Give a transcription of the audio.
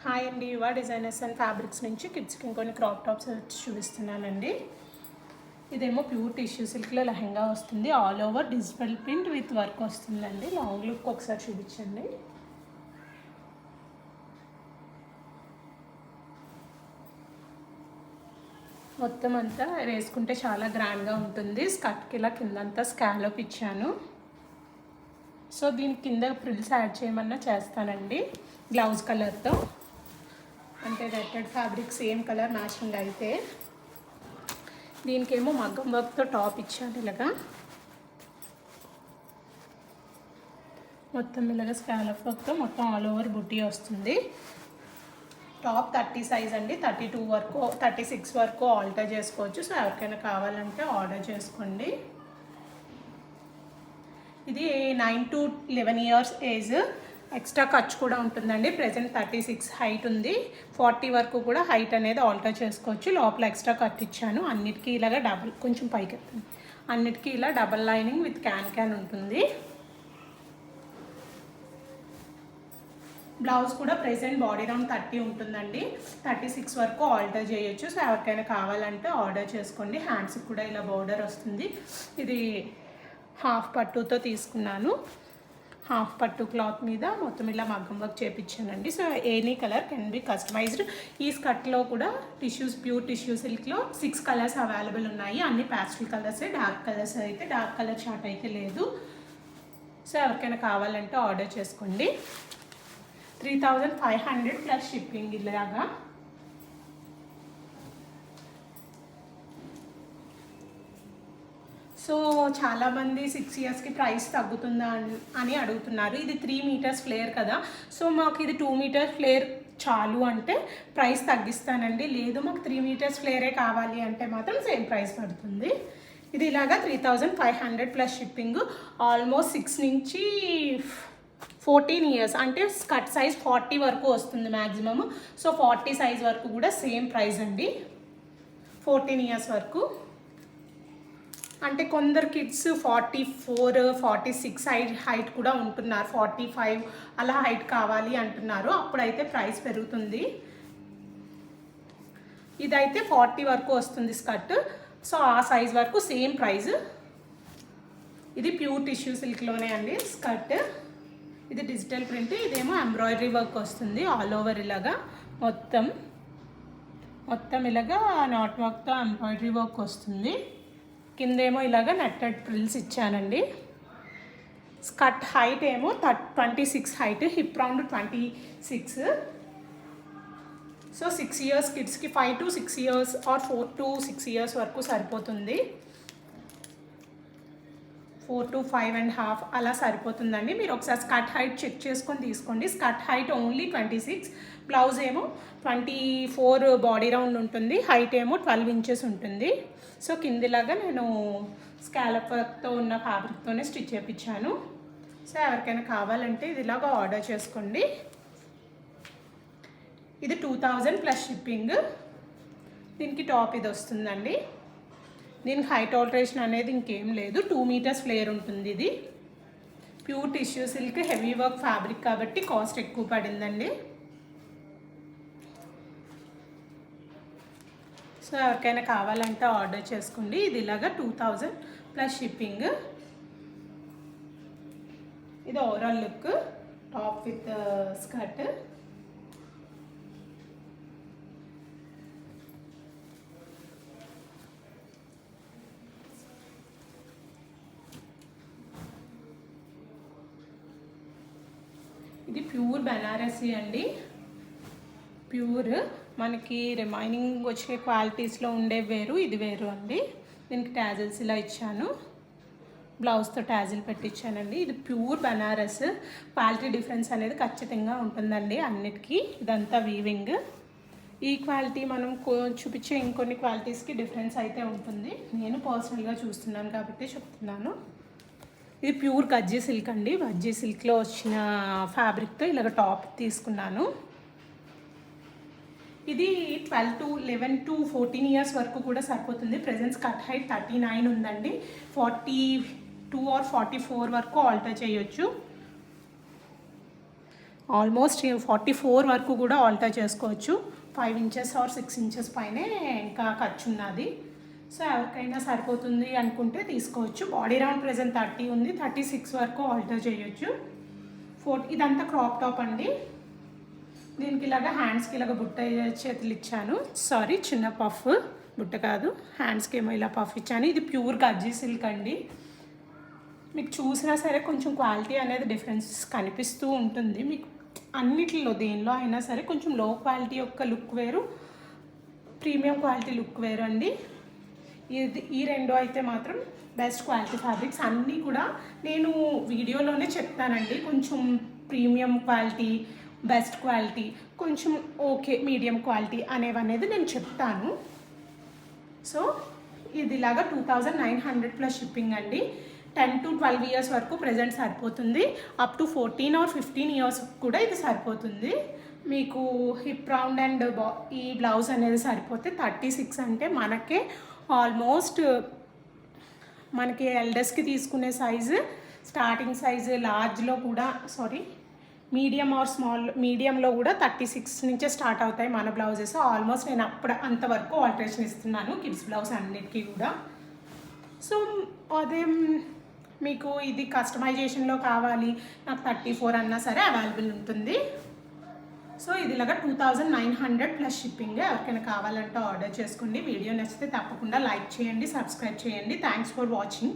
Hi అండి, యువ designers and fabrics నుంచి కిడ్స్కి ఇంకొన్ని క్రాప్ టాప్స్ చూపిస్తున్నానండి. ఇదేమో ప్యూర్ టిష్యూ సిల్క్లో లెహంగా వస్తుంది. All over digital print with work వస్తుందండి. లాంగ్ లుక్ ఒకసారి చూపించండి. మొత్తం అంతా వేసుకుంటే చాలా గ్రాండ్గా ఉంటుంది. స్కర్ట్కి ఇలా కిందంతా స్కాలప్ ఇచ్చాను. సో దీని కింద ఫ్రిల్స్ యాడ్ చేయమన్నా చేస్తానండి గ్లౌజ్ కలర్తో. అంటే red fabric same colour matching అయితే. దీనికేమో మగ్గం వర్క్తో టాప్ ఇచ్చాను. ఇలాగా మొత్తం ఇలాగ స్కాలప్ వర్క్తో మొత్తం ఆల్ ఓవర్ బుట్టి వస్తుంది. టాప్ 30 సైజ్ అండి. 32 వరకు 36 వరకు ఆల్టర్ చేసుకోవచ్చు. సో ఎవరికైనా కావాలంటే ఆర్డర్ చేసుకోండి. ఇది 9 to 11 ఇయర్స్ ఏజ్. ఎక్స్ట్రా ఖర్చు కూడా ఉంటుందండి. ప్రెజెంట్ 36 హైట్ ఉంది. 40 వరకు కూడా హైట్ అనేది ఆల్టర్ చేసుకోవచ్చు. లోపల ఎక్స్ట్రా కట్ ఇచ్చాను. అన్నిటికీ ఇలాగ డబుల్, కొంచెం పైకి అన్నిటికీ ఇలా డబల్ లైనింగ్ విత్ క్యాన్ ఉంటుంది. బ్లౌజ్ కూడా ప్రెజెంట్ బాడీ రౌండ్ 30 ఉంటుందండి. 36 వరకు ఆల్టర్ చేయొచ్చు. సో ఎవరికైనా కావాలంటే ఆర్డర్ చేసుకోండి. హ్యాండ్స్కి కూడా ఇలా బోర్డర్ వస్తుంది. ఇది హాఫ్ పట్టుతో తీసుకున్నాను. హాఫ్ పట్టు క్లాత్ మీద మొత్తం ఇలా మగ్గం వర్క్ చేయించానండి. So any colour can be customised. ఈ స్కర్ట్లో కూడా టిష్యూస్, ప్యూర్ టిష్యూ సిల్క్లో 6 కలర్స్ అవైలబుల్ ఉన్నాయి. అన్ని ప్యాస్టల్ కలర్సే. డార్క్ కలర్స్ అయితే, డార్క్ కలర్ చార్ట్ అయితే లేదు. సో ఎవరికైనా కావాలంటే ఆర్డర్ చేసుకోండి. 3500 ప్లస్ షిప్పింగ్. ఇలాగా సో చాలామంది 6 ఇయర్స్కి ప్రైస్ తగ్గుతుందా అని అడుగుతున్నారు. ఇది 3 మీటర్స్ ఫ్లేర్ కదా. సో మాకు ఇది 2 మీటర్స్ ఫ్లేర్ చాలు అంటే ప్రైస్ తగ్గిస్తానండి. లేదు మాకు 3 మీటర్స్ ఫ్లేరే కావాలి అంటే మాత్రం సేమ్ ప్రైస్ పడుతుంది. ఇది ఇలాగా 3500 ప్లస్ షిప్పింగ్. ఆల్మోస్ట్ 6 నుంచి 14 ఇయర్స్ అంటే స్కర్ట్ సైజ్ 40 వరకు వస్తుంది మ్యాక్సిమమ్. సో 40 సైజ్ వరకు కూడా సేమ్ ప్రైస్ అండి. 14 ఇయర్స్ వరకు అంటే కొందరు కిడ్స్ 44, 46 హైట్ కూడా ఉంటున్నారు. 45 అలా హైట్ కావాలి అంటున్నారు. అప్పుడైతే ప్రైస్ పెరుగుతుంది. ఇదైతే 40 వరకు వస్తుంది స్కర్ట్. సో ఆ సైజ్ వరకు సేమ్ ప్రైస్. ఇది ప్యూర్ టిష్యూ సిల్క్లోనే అండి స్కర్ట్. ఇది డిజిటల్ ప్రింట్. ఇదేమో ఎంబ్రాయిడరీ వర్క్ వస్తుంది ఆల్ ఓవర్. ఇలాగా మొత్తం ఇలాగా నాట్ వర్క్తో ఎంబ్రాయిడరీ వర్క్ వస్తుంది. కిందేమో ఇలాగ నెట్టెడ్ ఫ్రిల్స్ ఇచ్చానండి. స్కర్ట్ హైట్ ఏమో 26 height, hip round 26. So 6 years కిడ్స్కి 5 to 6 years or 4 to 6 years వరకు సరిపోతుంది. 4 to 5.5 అలా సరిపోతుందండి. మీరు ఒకసారి స్కర్ట్ హైట్ చెక్ చేసుకొని తీసుకోండి. Skirt height only 26. బ్లౌజ్ ఏమో 24 బాడీ రౌండ్ ఉంటుంది. హైట్ ఏమో 12 ఇంచెస్ ఉంటుంది. సో కిందిలాగా నేను స్కాలప్ వర్క్తో ఉన్న ఫ్యాబ్రిక్తోనే స్టిచ్ చేయించాను. సో ఎవరికైనా కావాలంటే ఇది ఇలాగా ఆర్డర్ చేసుకోండి. ఇది 2000 ప్లస్ షిప్పింగ్. దీనికి టాప్ ఇది వస్తుందండి. దీనికి హైట్ ఆల్టరేషన్ అనేది ఇంకేం లేదు. 2 మీటర్స్ ఫ్లేర్ ఉంటుంది. ఇది pure tissue silk heavy work fabric కాబట్టి కాస్ట్ ఎక్కువ పడిందండి. సో ఎవరికైనా కావాలంటే ఆర్డర్ చేసుకోండి. ఇది ఇలాగా 2000 ప్లస్ షిప్పింగ్. ఇది overall look, top with skirt. ఇది ప్యూర్ బెనారసీ అండి. ప్యూర్ మనకి రిమైనింగ్ వచ్చే క్వాలిటీస్లో ఉండే వేరు, ఇది వేరు అండి. దీనికి ట్యాజిల్స్ ఇలా ఇచ్చాను. బ్లౌజ్తో ట్యాజిల్ పెట్టించానండి. ఇది ప్యూర్ బెనారస్. క్వాలిటీ డిఫరెన్స్ అనేది ఖచ్చితంగా ఉంటుందండి అన్నిటికీ. ఇదంతా వీవింగ్. ఈ క్వాలిటీ మనం చూపించే ఇంకొన్ని క్వాలిటీస్కి డిఫరెన్స్ అయితే ఉంటుంది. నేను పర్సనల్గా చూస్తున్నాను కాబట్టి చెప్తున్నాను. ఇది ప్యూర్ గజ్జీ సిల్క్ అండి. గజ్జీ సిల్క్లో వచ్చిన ఫ్యాబ్రిక్తో ఇలాగ టాప్ తీసుకున్నాను. ఇది 11 to 14 ఇయర్స్ వరకు కూడా సరిపోతుంది. ప్రెజెంట్ స్కర్ట్ హైట్ 39 ఉందండి. 42 or 44 వరకు ఆల్టర్ చేయొచ్చు. ఆల్మోస్ట్ 44 వరకు కూడా ఆల్టర్ చేసుకోవచ్చు. 5 ఇంచెస్ ఆర్ 6 ఇంచెస్ పైనే ఇంకా ఖర్చు ఉన్నది. సో ఎవరికైనా సరిపోతుంది అనుకుంటే తీసుకోవచ్చు. బాడీ రౌండ్ ప్రెజెంట్ 30 ఉంది, 36 వరకు ఆల్టర్ చేయొచ్చు. ఇదంతా క్రాప్ టాప్ అండి. దీనికి ఇలాగ హ్యాండ్స్కి ఇలాగ బుట్ట చేతులు ఇచ్చాను. సారీ, చిన్న పఫ్, బుట్ట కాదు, హ్యాండ్స్కి ఏమో ఇలా పఫ్ ఇచ్చాను. ఇది ప్యూర్ గజ్జీ సిల్క్ అండి. మీకు చూసినా సరే కొంచెం క్వాలిటీ అనేది డిఫరెన్స్ కనిపిస్తూ ఉంటుంది మీకు. అన్నిటిలో దేనిలో అయినా సరే కొంచెం లో క్వాలిటీ యొక్క లుక్ వేరు, ప్రీమియం క్వాలిటీ లుక్ వేరు అండి. ఈ రెండు అయితే మాత్రం బెస్ట్ క్వాలిటీ ఫ్యాబ్రిక్స్. అన్నీ కూడా నేను వీడియోలోనే చెప్తానండి. కొంచెం ప్రీమియం క్వాలిటీ, బెస్ట్ క్వాలిటీ, కొంచెం ఓకే మీడియం క్వాలిటీ అనేవనేది నేను చెప్తాను. సో ఇది ఇలాగా 2900 ప్లస్ షిప్పింగ్ అండి. 10 to 12 ఇయర్స్ వరకు ప్రెజెంట్ సరిపోతుంది. అప్ టు 14 or 15 ఇయర్స్ కూడా ఇది సరిపోతుంది. మీకు హిప్ రౌండ్ అండ్ ఈ బ్లౌజ్ అనేది సరిపోతే 36 అంటే మనకే ఆల్మోస్ట్ మనకి ఎల్డర్స్కి తీసుకునే సైజు, స్టార్టింగ్ సైజు లార్జ్లో కూడా మీడియం ఆర్ స్మాల్, మీడియంలో కూడా 36 నుంచే స్టార్ట్ అవుతాయి మన బ్లౌజెస్. ఆల్మోస్ట్ నేను అంతవరకు ఆల్టరేషన్ ఇస్తున్నాను కిడ్స్ బ్లౌజ్ అన్నిటికీ కూడా. సో అదే మీకు ఇది కస్టమైజేషన్లో కావాలి నాకు 34 అన్నా సరే అవైలబుల్ ఉంటుంది. సో ఇది ఇలాగా 2900 ప్లస్ షిప్పింగ్. ఎవరికైనా కావాలంటే ఆర్డర్ చేసుకోండి. వీడియో నచ్చితే తప్పకుండా లైక్ చేయండి, సబ్స్క్రైబ్ చేయండి. Thanks for watching.